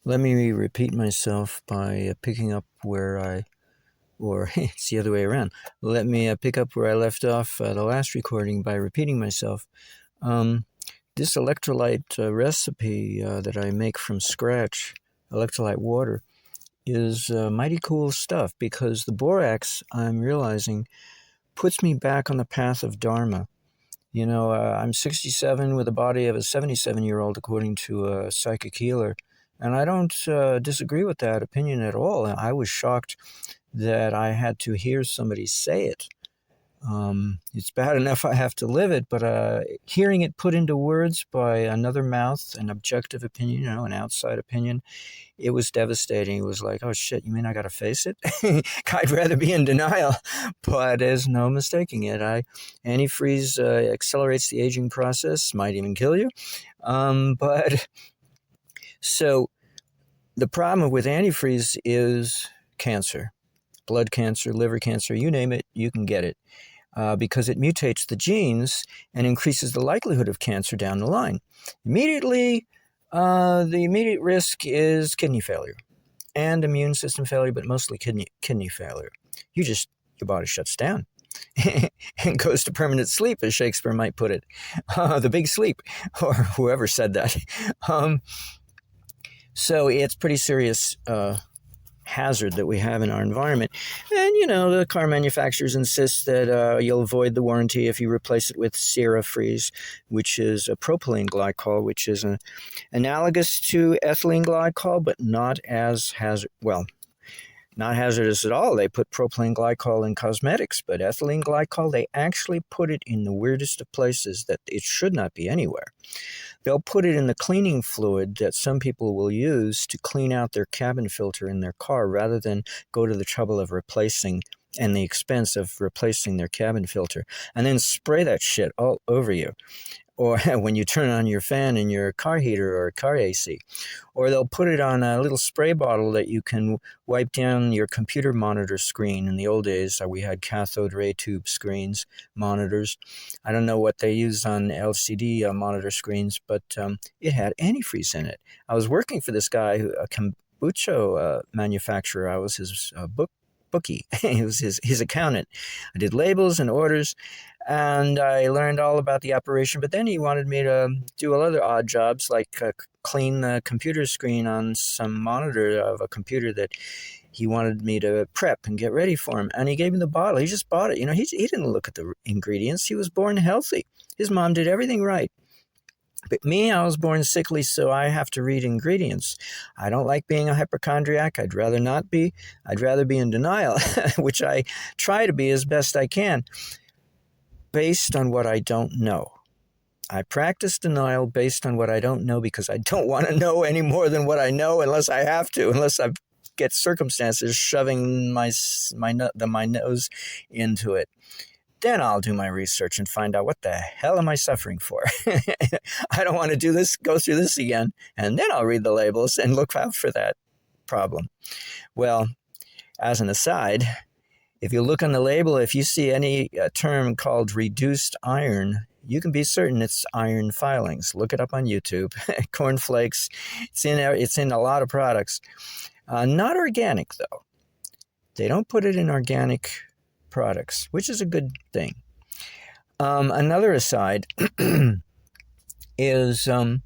Let me repeat myself by picking up or it's the other way around. Let me pick up where I left off the last recording by repeating myself. Um, this electrolyte recipe that I make from scratch, electrolyte water, is mighty cool stuff because the borax, I'm realizing, puts me back on the path of Dharma. I'm 67 with the body of a 77-year-old, according to a psychic healer. And I don't disagree with that opinion at all. I was shocked that I had to hear somebody say it. It's bad enough I have to live it, but hearing it put into words by another mouth, an objective opinion, an outside opinion, it was devastating. It was like, oh shit, you mean I got to face it? I'd rather be in denial, but there's no mistaking it. Antifreeze accelerates the aging process, might even kill you. But so the problem with antifreeze is cancer, blood cancer, liver cancer, you name it, you can get it. Because it mutates the genes and increases the likelihood of cancer down the line. The immediate risk is kidney failure and immune system failure, but mostly kidney failure. Your body shuts down and goes to permanent sleep, as Shakespeare might put it. The big sleep, or whoever said that. So it's pretty serious hazard that we have in our environment. And, the car manufacturers insist that you'll avoid the warranty if you replace it with Sierra Freeze, which is a propylene glycol, which is analogous to ethylene glycol, but not as not hazardous at all. They put propylene glycol in cosmetics, but ethylene glycol, they actually put it in the weirdest of places that it should not be anywhere. They'll put it in the cleaning fluid that some people will use to clean out their cabin filter in their car rather than go to the trouble of replacing and the expense of replacing their cabin filter, and then spray that shit all over you. Or when you turn on your fan in your car heater or car AC. Or they'll put it on a little spray bottle that you can wipe down your computer monitor screen. In the old days, we had cathode ray tube screens, monitors. I don't know what they use on LCD monitor screens, but it had antifreeze in it. I was working for this guy, a kombucha manufacturer. I was his bookie. He was his accountant. I did labels and orders, and I learned all about the operation. But then he wanted me to do other odd jobs, like clean the computer screen on some monitor of a computer that he wanted me to prep and get ready for him. And he gave me the bottle. He just bought it. He didn't look at the ingredients. He was born healthy. His mom did everything right. But me, I was born sickly, so I have to read ingredients. I don't like being a hypochondriac. I'd rather not be. I'd rather be in denial, which I try to be as best I can, based on what I don't know. I practice denial based on what I don't know because I don't want to know any more than what I know unless I have to, unless I get circumstances shoving my nose into it. Then I'll do my research and find out what the hell am I suffering for. I don't want to go through this again. And then I'll read the labels and look out for that problem. Well, as an aside, if you look on the label, if you see any term called reduced iron, you can be certain it's iron filings. Look it up on YouTube. Cornflakes, it's in a lot of products. Not organic, though. They don't put it in organic products, which is a good thing. Another aside is the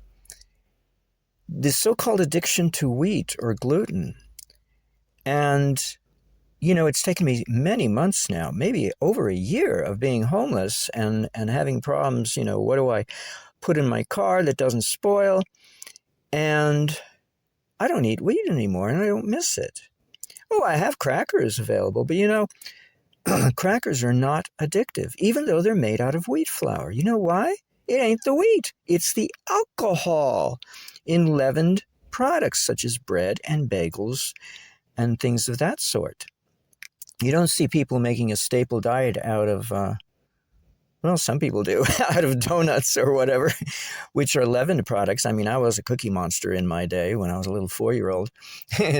so-called addiction to wheat or gluten. And, it's taken me many months now, maybe over a year of being homeless and having problems. What do I put in my car that doesn't spoil? And I don't eat wheat anymore, and I don't miss it. Oh, I have crackers available, but crackers are not addictive, even though they're made out of wheat flour. You know why? It ain't the wheat. It's the alcohol in leavened products such as bread and bagels and things of that sort. You don't see people making a staple diet out of, some people do, out of donuts or whatever, which are leavened products. I mean, I was a cookie monster in my day when I was a little 4-year-old.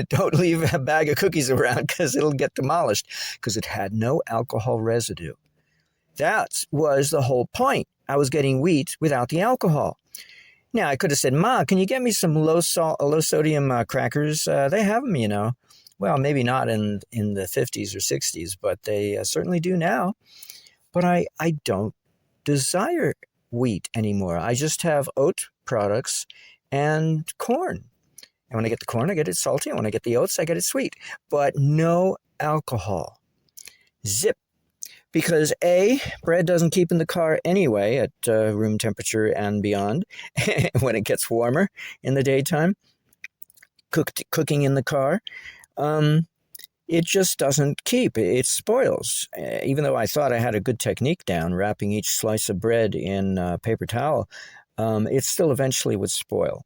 Don't leave a bag of cookies around because it'll get demolished because it had no alcohol residue. That was the whole point. I was getting wheat without the alcohol. Now, I could have said, Ma, can you get me some low sodium crackers? They have them, you know. Well, maybe not in the 50s or 60s, but they certainly do now. But I don't desire wheat anymore. I just have oat products and corn. And when I get the corn, I get it salty. And when I get the oats, I get it sweet. But no alcohol. Zip. Because A, bread doesn't keep in the car anyway at room temperature and beyond when it gets warmer in the daytime. Cooking in the car, it just doesn't keep. It spoils. Even though I thought I had a good technique down, wrapping each slice of bread in paper towel, it still eventually would spoil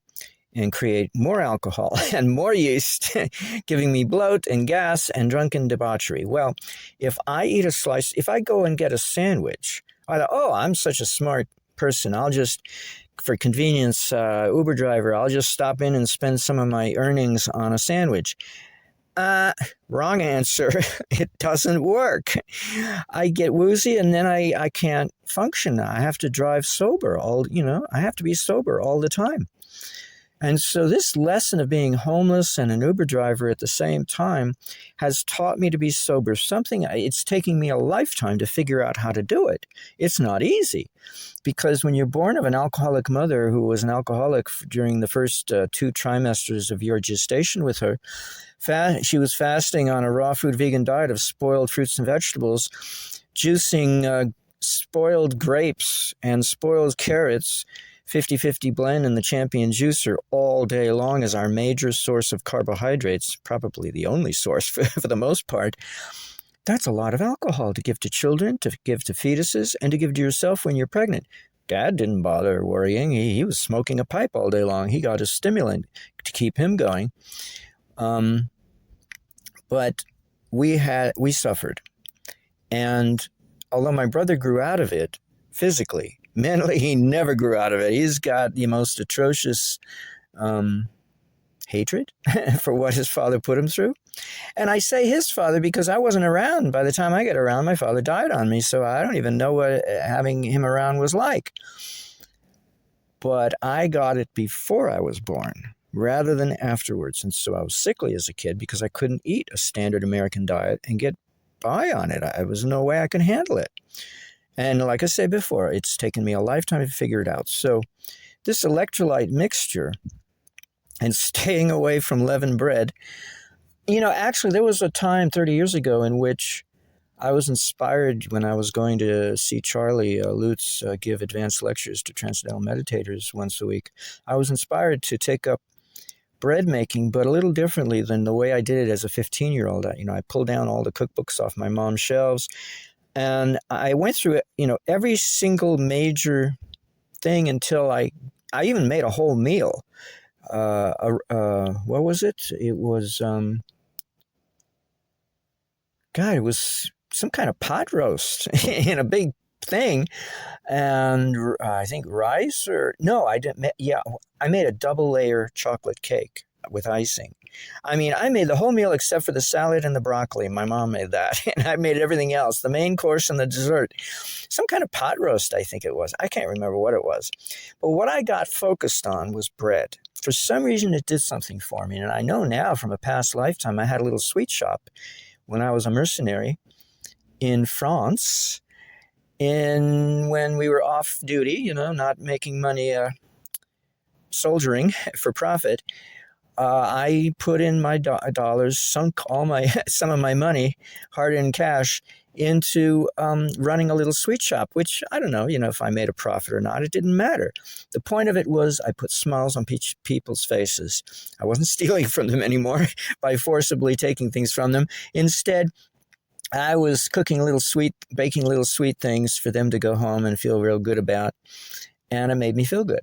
and create more alcohol and more yeast, giving me bloat and gas and drunken debauchery. Well, if I eat a slice, if I go and get a sandwich, I thought, oh, I'm such a smart person. I'll just, for convenience, Uber driver, I'll just stop in and spend some of my earnings on a sandwich. Wrong answer. It doesn't work. I get woozy and then I can't function. I have to drive sober I have to be sober all the time. And so this lesson of being homeless and an Uber driver at the same time has taught me to be sober. It's taking me a lifetime to figure out how to do it. It's not easy because when you're born of an alcoholic mother who was an alcoholic during the first 2 trimesters of your gestation with her, she was fasting on a raw food vegan diet of spoiled fruits and vegetables, juicing spoiled grapes and spoiled carrots, 50-50 blend in the Champion juicer all day long as our major source of carbohydrates, probably the only source for the most part. That's a lot of alcohol to give to children, to give to fetuses, and to give to yourself when you're pregnant. Dad didn't bother worrying. He was smoking a pipe all day long. He got a stimulant to keep him going. But we suffered. And although my brother grew out of it physically, mentally, he never grew out of it. He's got the most atrocious hatred for what his father put him through. And I say his father because I wasn't around. By the time I get around, my father died on me, so I don't even know what having him around was like. But I got it before I was born rather than afterwards. And so I was sickly as a kid because I couldn't eat a standard American diet and get by on it. There was no way I could handle it. And like I said before, it's taken me a lifetime to figure it out. So this electrolyte mixture and staying away from leavened bread, actually there was a time 30 years ago in which I was inspired when I was going to see Charlie Lutz give advanced lectures to transcendental meditators once a week. I was inspired to take up bread making, but a little differently than the way I did it as a 15-year-old. I pulled down all the cookbooks off my mom's shelves. And I went through it, every single major thing until I even made a whole meal. What was it? It was, it was some kind of pot roast in a big thing. And I think rice I didn't. Yeah, I made a double layer chocolate cake with icing. I made the whole meal except for the salad and the broccoli. My mom made that. And I made everything else, the main course and the dessert. Some kind of pot roast, I think it was. I can't remember what it was. But what I got focused on was bread. For some reason, it did something for me. And I know now from a past lifetime, I had a little sweet shop when I was a mercenary in France. When we were off duty, not making money soldiering for profit. I put in my dollars, sunk some of my money, hard-earned cash, into running a little sweet shop, which I don't know, if I made a profit or not. It didn't matter. The point of it was I put smiles on people's faces. I wasn't stealing from them anymore by forcibly taking things from them. Instead, I was baking little sweet things for them to go home and feel real good about, and it made me feel good.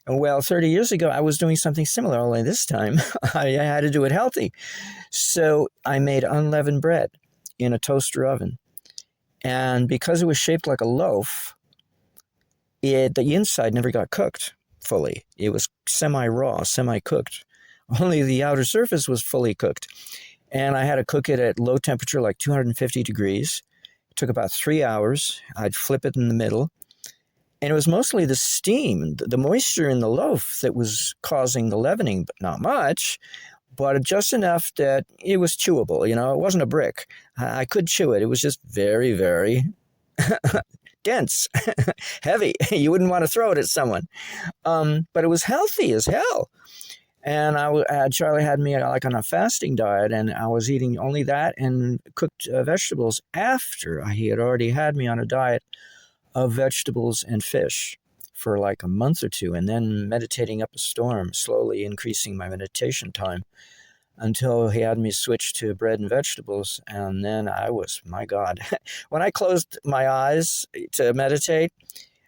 Well, 30 years ago, I was doing something similar, only this time I had to do it healthy. So I made unleavened bread in a toaster oven. And because it was shaped like a loaf, the inside never got cooked fully. It was semi-raw, semi-cooked. Only the outer surface was fully cooked. And I had to cook it at low temperature, like 250 degrees. It took about 3 hours. I'd flip it in the middle. And it was mostly the steam, the moisture in the loaf that was causing the leavening, but not much, but just enough that it was chewable. It wasn't a brick. I could chew it. It was just very, very dense, heavy. You wouldn't want to throw it at someone. But it was healthy as hell. And Charlie had me like on a fasting diet, and I was eating only that and cooked vegetables after he had already had me on a diet of vegetables and fish for like a month or two, and then meditating up a storm, slowly increasing my meditation time until he had me switch to bread and vegetables. And then my God, when I closed my eyes to meditate,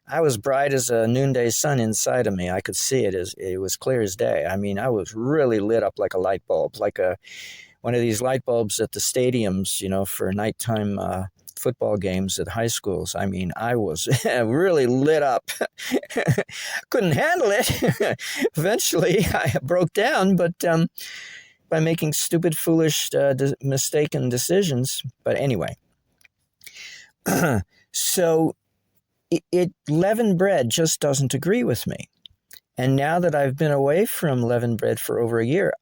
I was bright as a noonday sun inside of me. I could see it it was clear as day. I mean, I was really lit up like a light bulb, like one of these light bulbs at the stadiums, for nighttime football games at high schools. I mean, I was really lit up. Couldn't handle it. Eventually, I broke down, but by making stupid, foolish, mistaken decisions. But anyway, so leavened bread just doesn't agree with me. And now that I've been away from leavened bread for over a year,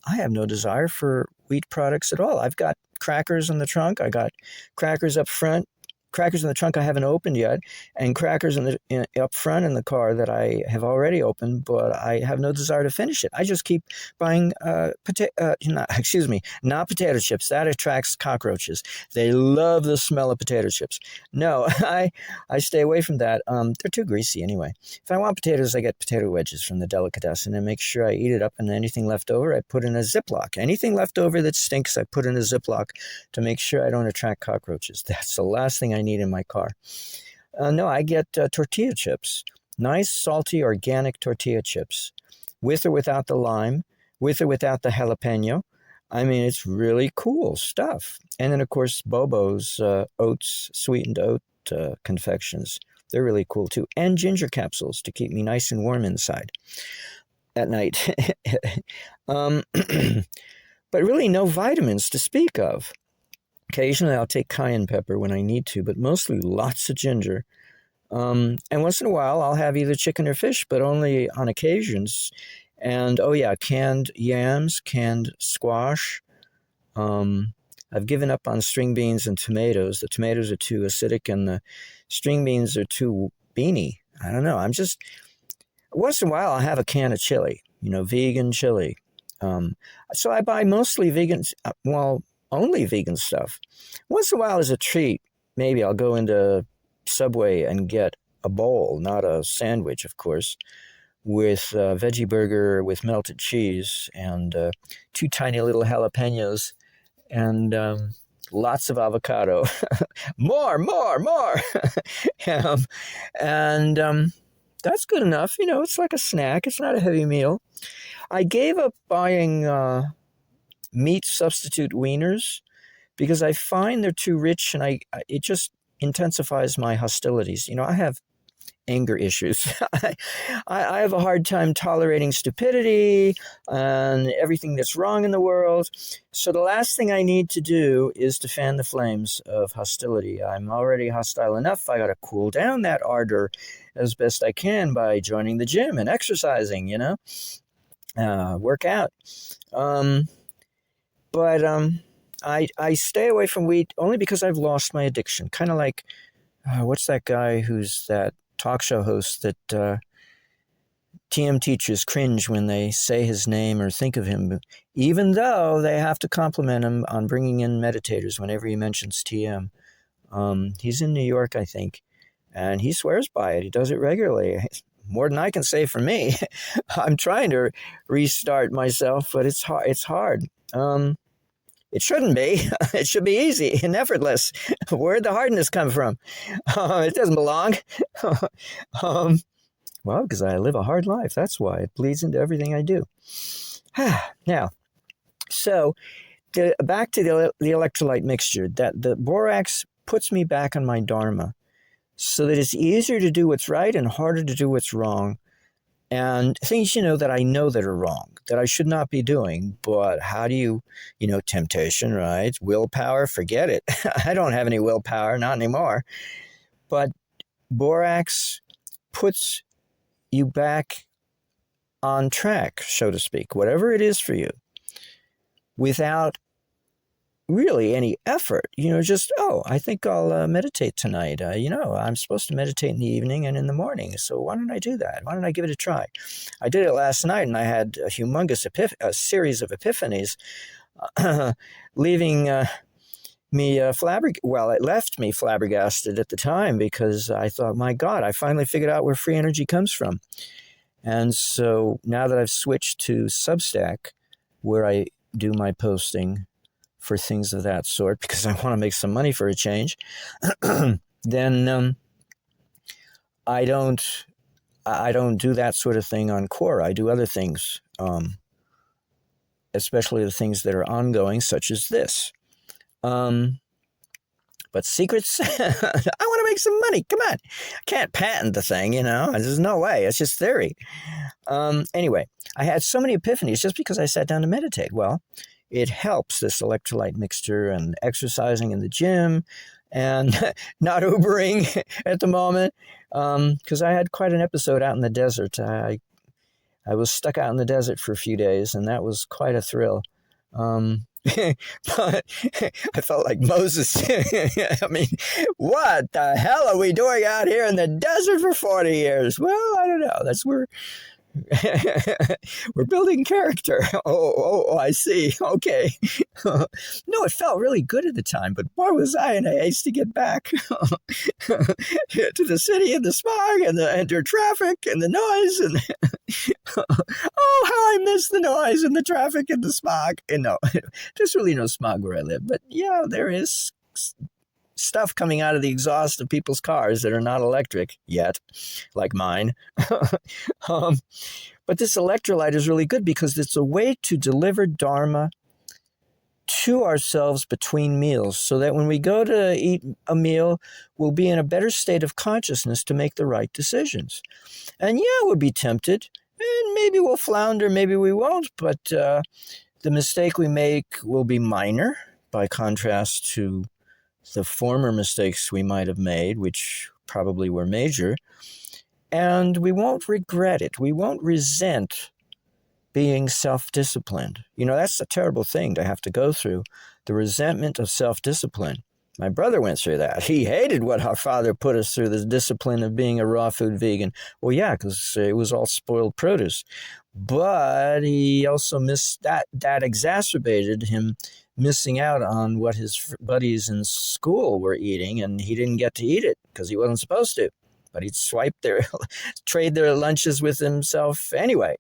I have no desire for wheat products at all. I've got crackers in the trunk. I got crackers up front. Crackers in the trunk I haven't opened yet, and crackers up front in the car that I have already opened, but I have no desire to finish it. I just keep buying not potato chips. That attracts cockroaches. They love the smell of potato chips. No, I stay away from that. They're too greasy anyway. If I want potatoes, I get potato wedges from the delicatessen and make sure I eat it up, and anything left over, I put in a Ziploc. Anything left over that stinks, I put in a Ziploc to make sure I don't attract cockroaches. That's the last thing I need in my car. No, I get tortilla chips. Nice, salty, organic tortilla chips. With or without the lime, with or without the jalapeno. I mean, it's really cool stuff. And then, of course, Bobo's oats, sweetened oat confections. They're really cool, too. And ginger capsules to keep me nice and warm inside at night. But really no vitamins to speak of. Occasionally I'll take cayenne pepper when I need to, but mostly lots of ginger. And once in a while I'll have either chicken or fish, but only on occasions. And canned yams, canned squash. I've given up on string beans and tomatoes. The tomatoes are too acidic and the string beans are too beany. I don't know. Once in a while I'll have a can of chili, vegan chili. So I buy mostly vegan, only vegan stuff. Once in a while as a treat, maybe I'll go into Subway and get a bowl, not a sandwich, of course, with a veggie burger with melted cheese and 2 tiny little jalapenos and lots of avocado. more. And that's good enough. It's like a snack. It's not a heavy meal. I gave up buying meat substitute wieners because I find they're too rich, and it just intensifies my hostilities. I have anger issues. I have a hard time tolerating stupidity and everything that's wrong in the world. So the last thing I need to do is to fan the flames of hostility. I'm already hostile enough. I got to cool down that ardor as best I can by joining the gym and exercising, work out. But I stay away from wheat only because I've lost my addiction. Kind of like, what's that guy who's that talk show host that TM teachers cringe when they say his name or think of him, even though they have to compliment him on bringing in meditators whenever he mentions TM. He's in New York, I think, and he swears by it. He does it regularly. More than I can say for me. I'm trying to restart myself, but it's hard. It shouldn't be. It should be easy and effortless. Where'd the hardness come from? It doesn't belong. Well, because I live a hard life. That's why. It bleeds into everything I do. Now, so back to the electrolyte mixture. That the borax puts me back on my dharma so that it's easier to do what's right and harder to do what's wrong. And things, that I know that are wrong, that I should not be doing. But how do you, temptation, right? Willpower, forget it. I don't have any willpower, not anymore. But borax puts you back on track, so to speak, whatever it is for you, without really any effort. Just, I think I'll meditate tonight. I'm supposed to meditate in the evening and in the morning, so why don't I do that? Why don't I give it a try? I did it last night, and I had a humongous series of epiphanies, leaving me it left me flabbergasted at the time, because I thought, my God, I finally figured out where free energy comes from. And so now that I've switched to Substack, where I do my posting for things of that sort, because I want to make some money for a change, then I don't do that sort of thing on Quora. I do other things, especially the things that are ongoing, such as this. But secrets, I want to make some money. Come on. I can't patent the thing, There's no way. It's just theory. Anyway, I had so many epiphanies just because I sat down to meditate. Well, it helps, this electrolyte mixture, and exercising in the gym, and not Ubering at the moment, because I had quite an episode out in the desert. I was stuck out in the desert for a few days, and that was quite a thrill. But I felt like Moses. I mean, what the hell are we doing out here in the desert for 40 years? Well, I don't know. That's where we're building character. Oh, I see. Okay. No, it felt really good at the time, but boy, was I in a haste to get back to the city, and the smog, and the traffic, and the noise, and oh, how I miss the noise and the traffic and the smog. And no, there's really no smog where I live, but yeah, there is stuff coming out of the exhaust of people's cars that are not electric yet, like mine. But this electrolyte is really good because it's a way to deliver Dharma to ourselves between meals, so that when we go to eat a meal, we'll be in a better state of consciousness to make the right decisions. And yeah, we'll be tempted, and maybe we'll flounder, maybe we won't, but the mistake we make will be minor by contrast to the former mistakes we might have made, which probably were major, and we won't regret it. We won't resent being self-disciplined. That's a terrible thing to have to go through, the resentment of self-discipline. My brother went through that. He hated what our father put us through, the discipline of being a raw food vegan. Well, yeah, because it was all spoiled produce. But he also missed that exacerbated him missing out on what his buddies in school were eating, and he didn't get to eat it because he wasn't supposed to. But he'd trade their lunches with himself anyway.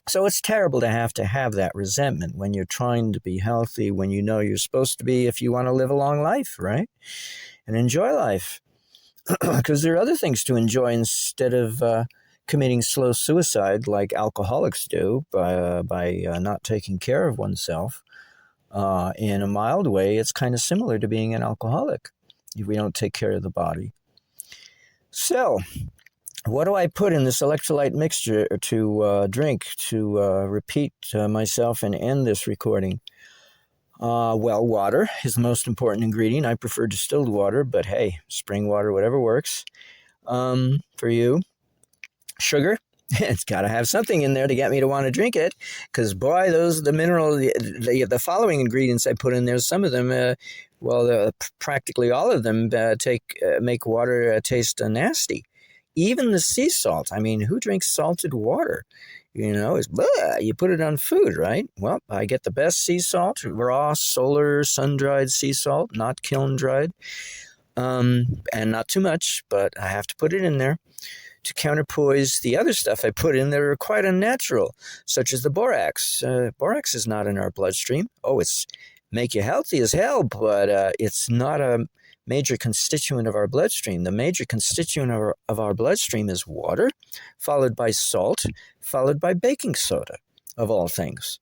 So it's terrible to have that resentment when you're trying to be healthy, when you know you're supposed to be, if you want to live a long life, right? And enjoy life. Because there are other things to enjoy instead of committing slow suicide like alcoholics do by not taking care of oneself. In a mild way, it's kind of similar to being an alcoholic if we don't take care of the body. So, what do I put in this electrolyte mixture to drink to repeat myself and end this recording? Well, water is the most important ingredient. I prefer distilled water, but hey, spring water, whatever works for you. Sugar. It's got to have something in there to get me to want to drink it, because boy, the following ingredients I put in there, some of them, practically all of them make water taste nasty. Even the sea salt. I mean, who drinks salted water? It's blah, you put it on food, right? Well, I get the best sea salt, raw, solar, sun-dried sea salt, not kiln-dried, and not too much, but I have to put it in there to counterpoise the other stuff I put in that are quite unnatural, such as the borax. Borax is not in our bloodstream. Oh, it's make you healthy as hell, but it's not a major constituent of our bloodstream. The major constituent of our bloodstream is water, followed by salt, followed by baking soda, of all things.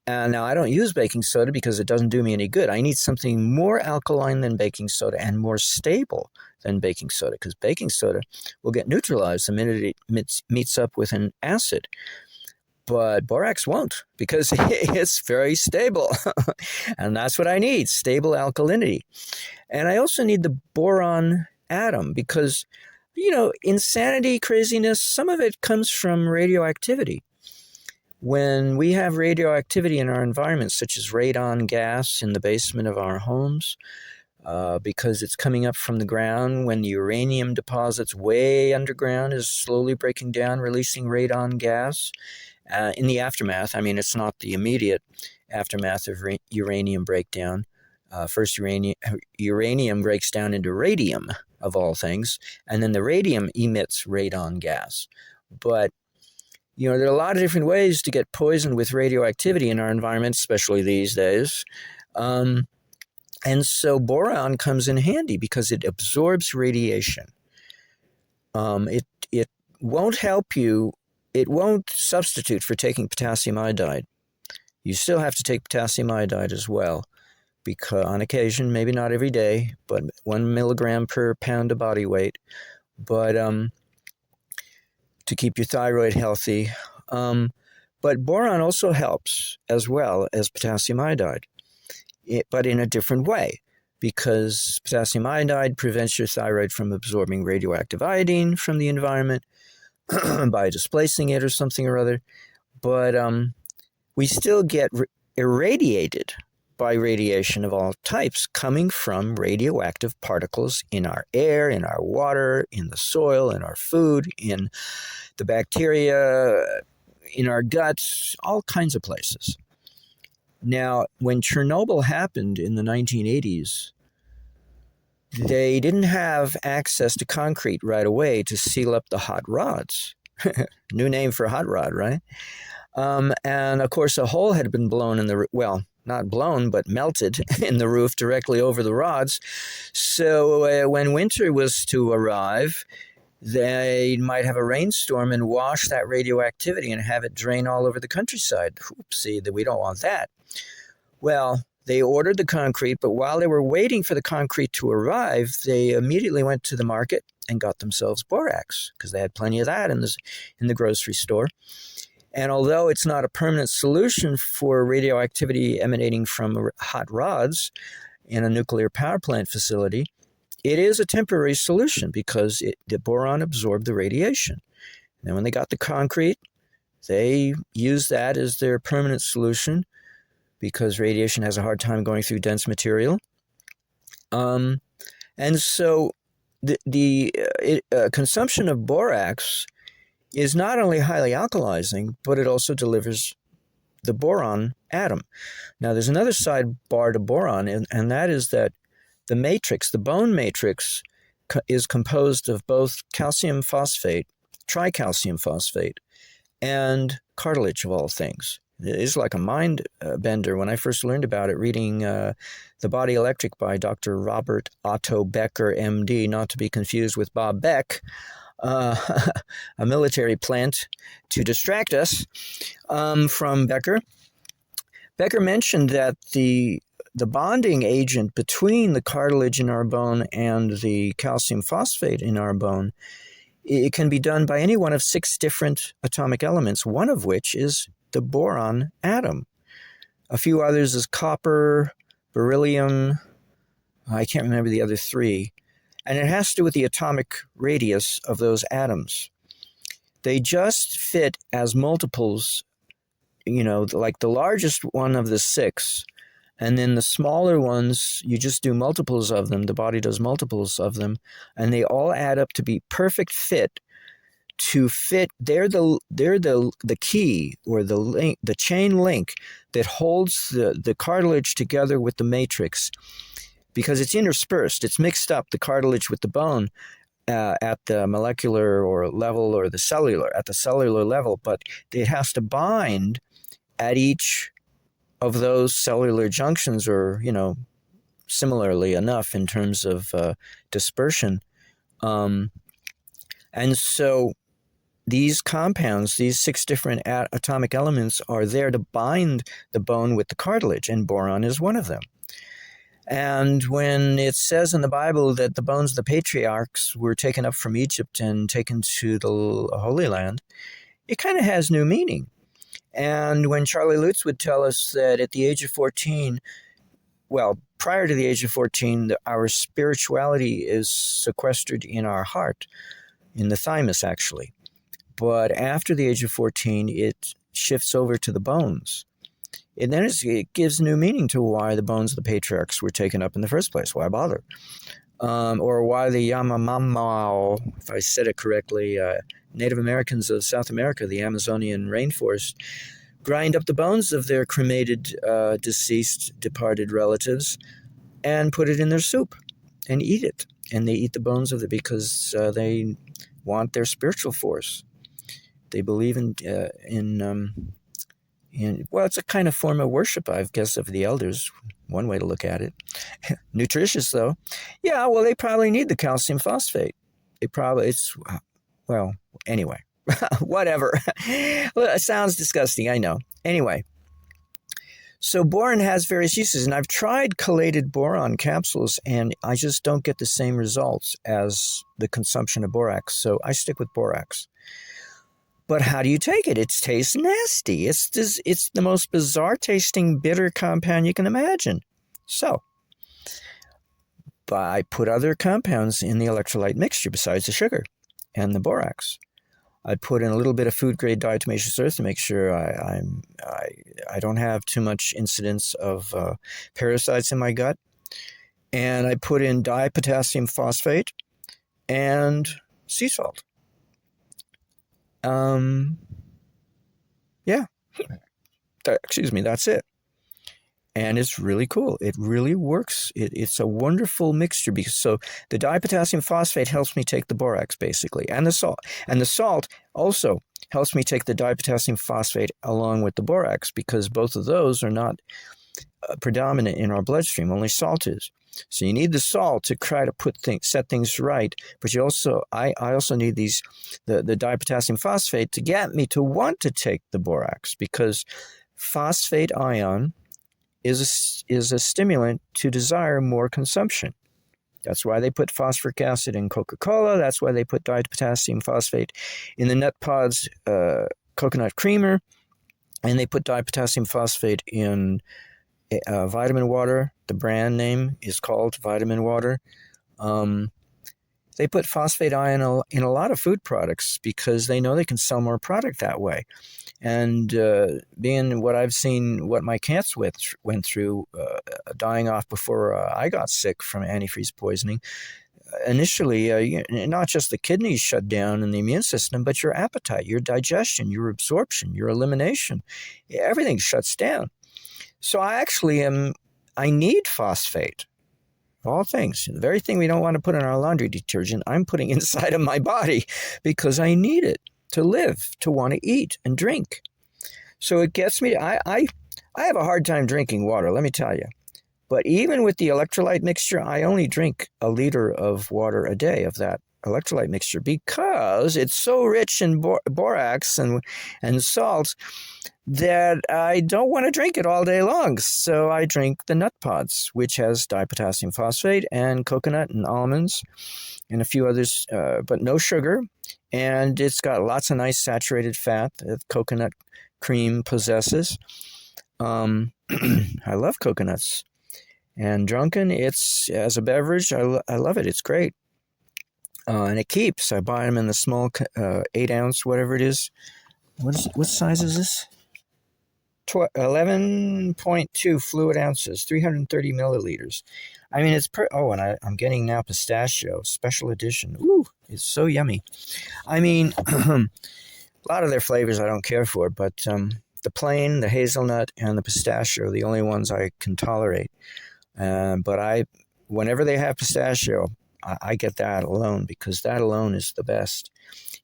Now, I don't use baking soda because it doesn't do me any good. I need something more alkaline than baking soda and more stable than baking soda, because baking soda will get neutralized the minute it meets up with an acid. But borax won't, because it's very stable. And that's what I need, stable alkalinity. And I also need the boron atom, because insanity, craziness, some of it comes from radioactivity. When we have radioactivity in our environment, such as radon gas in the basement of our homes, because it's coming up from the ground when the uranium deposits way underground is slowly breaking down, releasing radon gas. In the aftermath, I mean, it's not the immediate aftermath of uranium breakdown. First, uranium breaks down into radium, of all things, and then the radium emits radon gas. But there are a lot of different ways to get poisoned with radioactivity in our environment, especially these days. And so boron comes in handy because it absorbs radiation. It won't help you. It won't substitute for taking potassium iodide. You still have to take potassium iodide as well, because on occasion, maybe not every day, but 1 milligram per pound of body weight. But to keep your thyroid healthy. But boron also helps as well as potassium iodide. But in a different way, because potassium iodide prevents your thyroid from absorbing radioactive iodine from the environment by displacing it or something or other. But we still get irradiated by radiation of all types coming from radioactive particles in our air, in our water, in the soil, in our food, in the bacteria, in our guts, all kinds of places. Now, when Chernobyl happened in the 1980s, they didn't have access to concrete right away to seal up the hot rods. New name for hot rod, right? And of course, a hole had been blown in the, well, not blown, but melted in the roof directly over the rods. So when winter was to arrive, they might have a rainstorm and wash that radioactivity and have it drain all over the countryside. Oopsie, we don't want that. Well, they ordered the concrete, but while they were waiting for the concrete to arrive, they immediately went to the market and got themselves borax, because they had plenty of that in the grocery store. And although it's not a permanent solution for radioactivity emanating from hot rods in a nuclear power plant facility, it is a temporary solution because the boron absorbed the radiation. And when they got the concrete, they used that as their permanent solution because radiation has a hard time going through dense material. And so the consumption of borax is not only highly alkalizing, but it also delivers the boron atom. Now, there's another sidebar to boron, and that is that the matrix, the bone matrix, is composed of both calcium phosphate, tricalcium phosphate, and cartilage, of all things. It's like a mind bender. When I first learned about it, reading The Body Electric by Dr. Robert Otto Becker, MD, not to be confused with Bob Beck, a military plant to distract us from Becker. Becker mentioned that the bonding agent between the cartilage in our bone and the calcium phosphate in our bone, it can be done by any one of 6 different atomic elements, one of which is the boron atom. A few others is copper, beryllium, I can't remember the other 3. And it has to do with the atomic radius of those atoms. They just fit as multiples, like the largest one of the 6, and then the smaller ones, you just do multiples of them. The body does multiples of them, and they all add up to be perfect fit. To fit, they're the key or the link, the chain link that holds the cartilage together with the matrix, because it's interspersed, it's mixed up, the cartilage with the bone at the molecular or level or at the cellular level, but it has to bind at each of those cellular junctions, or similarly enough in terms of dispersion, and so these compounds, these 6 different atomic elements, are there to bind the bone with the cartilage, and boron is one of them. And when it says in the Bible that the bones of the patriarchs were taken up from Egypt and taken to the Holy Land, it kind of has new meaning. And when Charlie Lutz would tell us that at the age of 14, well, prior to the age of 14, our spirituality is sequestered in our heart. in the thymus, actually. But after the age of 14, it shifts over to the bones. And then it gives new meaning to why the bones of the patriarchs were taken up in the first place. Why bother? Or why the Yamamamao, if I said it correctly, Native Americans of South America, the Amazonian rainforest, grind up the bones of their cremated, deceased, departed relatives and put it in their soup and eat it. And they eat the bones of it because they want their spiritual force. They believe well, it's a kind of form of worship, I guess, of the elders. One way to look at it. Nutritious, though. Yeah, well, they probably need the calcium phosphate. Well, anyway, whatever. Well, it sounds disgusting, I know. Anyway, so boron has various uses, and I've tried chelated boron capsules, and I just don't get the same results as the consumption of borax, so I stick with borax. But how do you take it? It tastes nasty. It's the most bizarre tasting bitter compound you can imagine. So, but I put other compounds in the electrolyte mixture besides the sugar and the borax. I put in a little bit of food grade diatomaceous earth to make sure I don't have too much incidence of parasites in my gut. And I put in dipotassium phosphate and sea salt. Yeah, excuse me, that's it. And it's really cool. It really works. It's a wonderful mixture so the dipotassium phosphate helps me take the borax basically, and the salt. And the salt also helps me take the dipotassium phosphate along with the borax because both of those are not predominant in our bloodstream. Only salt is. So you need the salt to try to set things right, but I also need the dipotassium phosphate to get me to want to take the borax because phosphate ion is a stimulant to desire more consumption. That's why they put phosphoric acid in Coca-Cola. That's why they put dipotassium phosphate in the Nut Pods coconut creamer, and they put dipotassium phosphate in vitamin water. The brand name is called vitamin water. They put phosphate ion in a lot of food products because they know they can sell more product that way. And being what I've seen, what my cats went through, dying off before I got sick from antifreeze poisoning, initially, not just the kidneys shut down and the immune system, but your appetite, your digestion, your absorption, your elimination, everything shuts down. So I need phosphate. Of all things, the very thing we don't want to put in our laundry detergent, I'm putting inside of my body because I need it to live, to want to eat and drink. So it gets me, I have a hard time drinking water, let me tell you. But even with the electrolyte mixture, I only drink a liter of water a day of that electrolyte mixture because it's so rich in borax and salts that I don't want to drink it all day long. So I drink the Nut Pods, which has dipotassium phosphate and coconut and almonds and a few others, but no sugar. And it's got lots of nice saturated fat that coconut cream possesses. I love coconuts. And drunken, as a beverage, I love it. It's great. And it keeps. I buy them in the small 8-ounce, whatever it is. What size is this? 11.2 fluid ounces, 330 milliliters. I mean, and I'm getting now pistachio, special edition. Ooh, it's so yummy. I mean, a lot of their flavors I don't care for, but the plain, the hazelnut, and the pistachio are the only ones I can tolerate. But whenever they have pistachio, I get that alone because that alone is the best.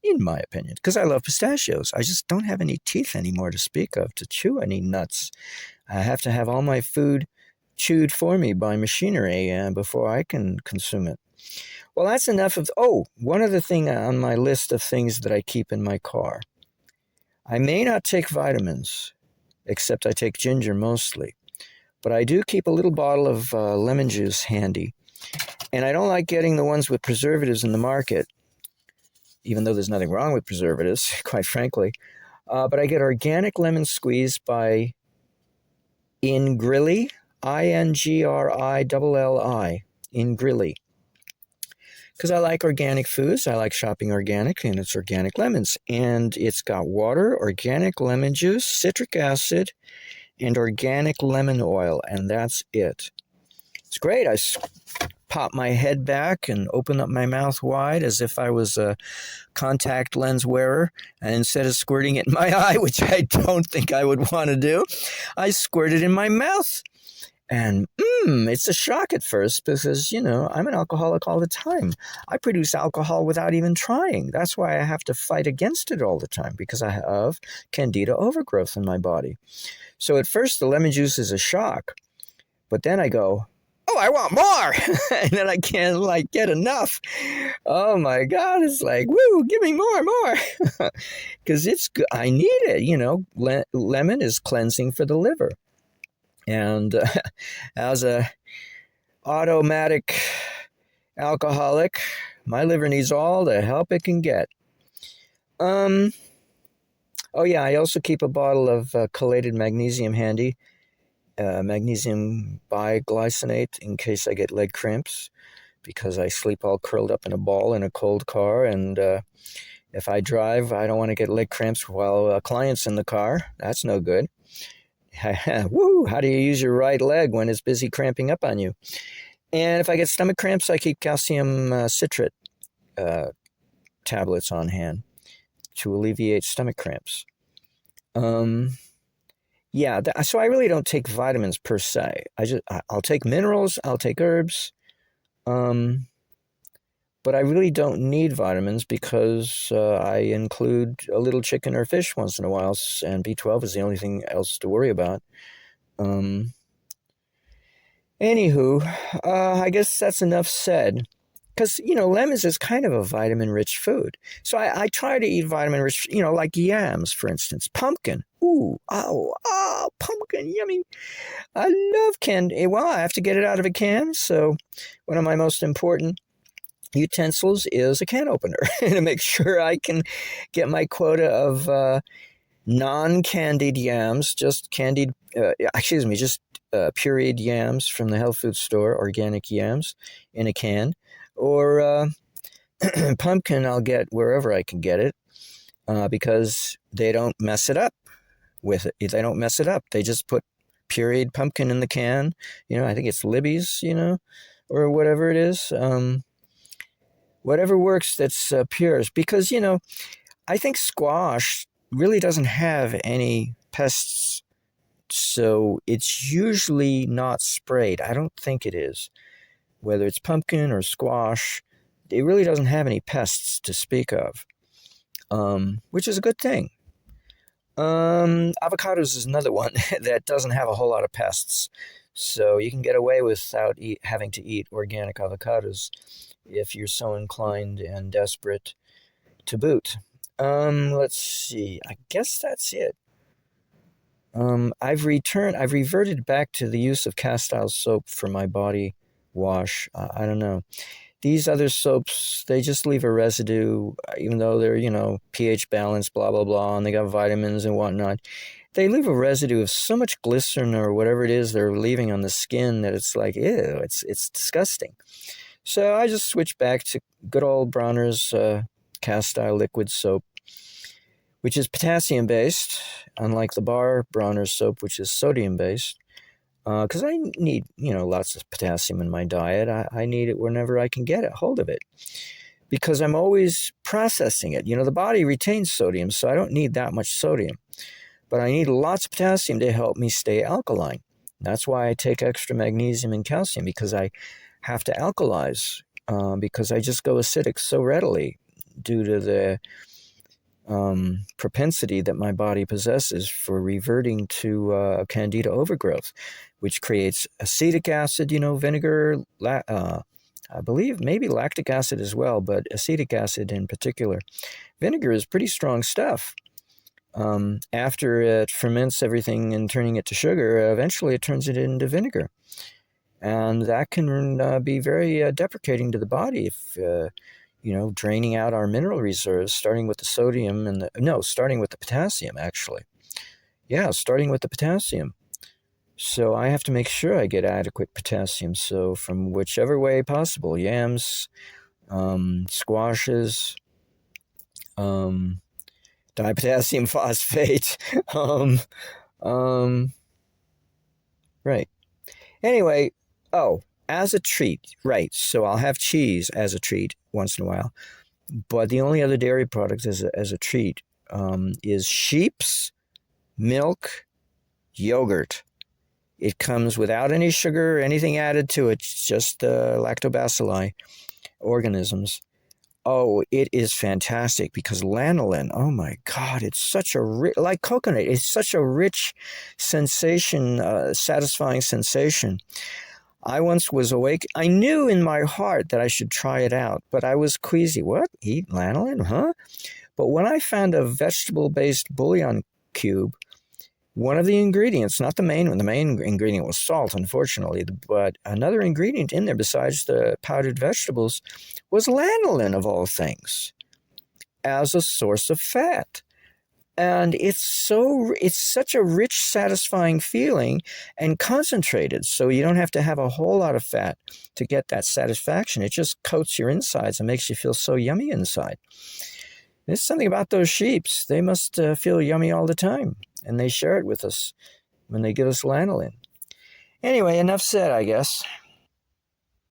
In my opinion, because I love pistachios. I just don't have any teeth anymore to speak of to chew any nuts. I have to have all my food chewed for me by machinery before I can consume it. Well, that's enough of... one other thing on my list of things that I keep in my car. I may not take vitamins, except I take ginger mostly. But I do keep a little bottle of lemon juice handy. And I don't like getting the ones with preservatives in the market, even though there's nothing wrong with preservatives, quite frankly. But I get organic lemon squeeze by Ingrilli, Ingrilli, Ingrilli. because I like organic foods. I like shopping organic, and it's organic lemons. And it's got water, organic lemon juice, citric acid, and organic lemon oil, and that's it. It's great. I pop my head back and open up my mouth wide as if I was a contact lens wearer. And instead of squirting it in my eye, which I don't think I would want to do, I squirt it in my mouth. And it's a shock at first because, I'm an alcoholic all the time. I produce alcohol without even trying. That's why I have to fight against it all the time, because I have candida overgrowth in my body. So at first, the lemon juice is a shock. But then I go, oh, I want more. And then I can't get enough. Oh my God. It's like, woo, give me more. Because it's good. I need it. Lemon is cleansing for the liver. And as a automatic alcoholic, my liver needs all the help it can get. Oh yeah, I also keep a bottle of chelated magnesium handy, magnesium biglycinate, in case I get leg cramps, because I sleep all curled up in a ball in a cold car, and if I drive, I don't want to get leg cramps while a client's in the car. That's no good. Woo! How do you use your right leg when it's busy cramping up on you? And if I get stomach cramps, I keep calcium citrate tablets on hand to alleviate stomach cramps. So I really don't take vitamins per se. I'll take minerals, I'll take herbs, but I really don't need vitamins because I include a little chicken or fish once in a while, and B12 is the only thing else to worry about. Anywho, I guess that's enough said. Because, lemons is kind of a vitamin-rich food. So I try to eat vitamin-rich, like yams, for instance. Pumpkin. Ooh, pumpkin, yummy. I love candy. Well, I have to get it out of a can, so one of my most important utensils is a can opener to make sure I can get my quota of non-candied yams, just pureed yams from the health food store, organic yams in a can, or pumpkin I'll get wherever I can get it, because they don't mess it up with it. They don't mess it up. They just put pureed pumpkin in the can. I think it's Libby's, or whatever it is. Whatever works that's pure. Because, I think squash really doesn't have any pests, so it's usually not sprayed. I don't think it is. Whether it's pumpkin or squash, it really doesn't have any pests to speak of, which is a good thing. Avocados is another one that doesn't have a whole lot of pests, so you can get away without having to eat organic avocados if you're so inclined and desperate to boot. Let's see. I guess that's it. I've reverted back to the use of cast iron soap for my body wash. I don't know. These other soaps, they just leave a residue, even though they're, pH balanced, blah, blah, blah, and they got vitamins and whatnot. They leave a residue of so much glycerin or whatever it is they're leaving on the skin that it's like, ew, it's disgusting. So I just switched back to good old Bronner's cast iron liquid soap, which is potassium-based, unlike the bar Bronner's soap, which is sodium-based. Because I need, lots of potassium in my diet. I need it whenever I can get a hold of it, because I'm always processing it. The body retains sodium, so I don't need that much sodium. But I need lots of potassium to help me stay alkaline. That's why I take extra magnesium and calcium, because I have to alkalize, because I just go acidic so readily due to the propensity that my body possesses for reverting to candida overgrowth, which creates acetic acid, vinegar, I believe maybe lactic acid as well, but acetic acid in particular. Vinegar is pretty strong stuff. After it ferments everything and turning it to sugar, eventually it turns it into vinegar. And that can be very deprecating to the body if draining out our mineral reserves, starting with the sodium starting with the potassium, actually. Yeah, starting with the potassium. So I have to make sure I get adequate potassium. So from whichever way possible, yams, squashes, dipotassium phosphate. um, um, right. Anyway, oh, as a treat, right. So I'll have cheese as a treat once in a while. But the only other dairy product as a treat is sheep's milk yogurt. It comes without any sugar or anything added to it, just lactobacilli organisms. Oh, it is fantastic because lanolin, oh my God, it's such a like coconut, it's such a rich sensation, satisfying sensation. I once was awake. I knew in my heart that I should try it out, but I was queasy. What? Eat lanolin? Huh? But when I found a vegetable-based bouillon cube, one of the ingredients, not the main one, the main ingredient was salt, unfortunately, but another ingredient in there besides the powdered vegetables was lanolin, of all things, as a source of fat. And it's such a rich, satisfying feeling and concentrated. So you don't have to have a whole lot of fat to get that satisfaction. It just coats your insides and makes you feel so yummy inside. There's something about those sheeps. They must feel yummy all the time. And they share it with us when they give us lanolin. Anyway, enough said, I guess.